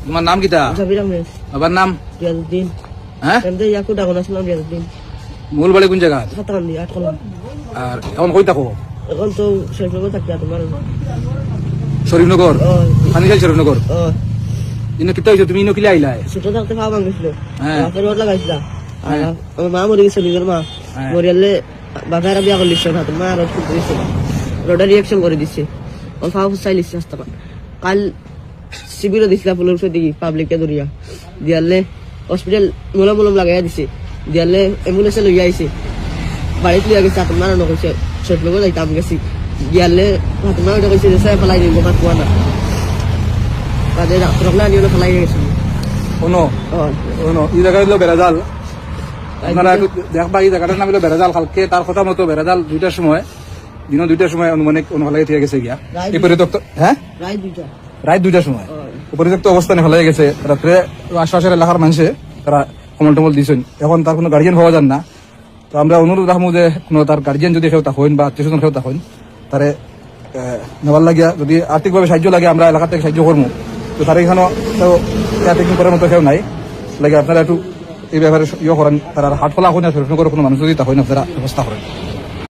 তোমার নাম কিতা? জাবির আহমেদ। বাবার নাম? রিয়াজউদ্দিন। হ্যাঁ, এমনি ইয়াকু ডাকনা ছিলাম রিয়াজউদ্দিন। মূল বাড়ি কোন জায়গা? সাতাকান্দি 8 কলম। আর এখন কই থাকো? এখন তো শেষভাবে থাকি তোমার। শরীফনগর? ফানিজাল শরীফনগর। ইনো কিতা হইছে? তুমি ইনো কিলা আইলা? ছোট থাকতে খাওয়া ভাঙছিল। হ্যাঁ। বাপের রোড লাগাইছিলাম। আর হ্যাঁ। আমার মা মরে গেছে, নিজের মা হ্যাঁ। মরিয়ালে বাপেরা বিয়া করলিস না, মা রোড খুলতে দিছে, রোডে রিয়াকশন করে দিচ্ছে। ওর ফাও ফুসাই লিখছে রাস্তা। কাল শিবিরও দিছিলাম পুলিশ দিকে, পাবলিকে ধরিয়া দিয়ালে হসপিটাল মলম মলম লাগাইয়া দিছে, দিয়ালে অ্যাম্বুলেন্সে লইয়া আইছে, বাড়িতে লইয়া গেছে। আপনার মা কইছে ছোট লোক যাইতাম গেছি, দিয়ালে আপনার ওটা কইছে যে সে ফেলাই দিব কাট পোয়া না, তাদের রগলা নিয়ে ফেলাই গেছে। কোনো এই জায়গা হইলো বেড়াজাল। আপনারা একটু দেখবা, এই জায়গাটার নাম হলো বেড়াজাল। কালকে তার কথা মতো বেড়াজাল 2টার সময়, দিন 2টার সময় অনুমানিক অনুফলাগে থেকে গেছে গিয়া এই পরিত্যক্ত। হ্যাঁ, রায় দুইটা রাত 2টার সময় পরিত্যক্ত অবস্থানে ফেলাই গেছে। রাত্রে আশপাশের এলাকার মানুষে তারা কমল টমল দিয়েছেন। এখন তার কোনো গার্জিয়ান পাওয়া যান না। তো আমরা অনুরোধ রাখবো যে কোনো তার গার্জিয়ান যদি কেউ হইন বা আত্মীয়স্বজন কেউ হইন, তারে নেওয়ার লাগিয়া যদি আর্থিকভাবে সাহায্য লাগে আমরা এলাকা থেকে সাহায্য করবো। তো তার এখানেও কেউ কেয়ারটেকিং করার মতো কেউ নাই লাগে। আপনারা একটু এই ব্যাপারে ইয়ে করেন, তারা হাট খোলা হয় না, শরীফনগরের কোনো মানুষ যদি তা হয় না, আপনারা ব্যবস্থা করেন।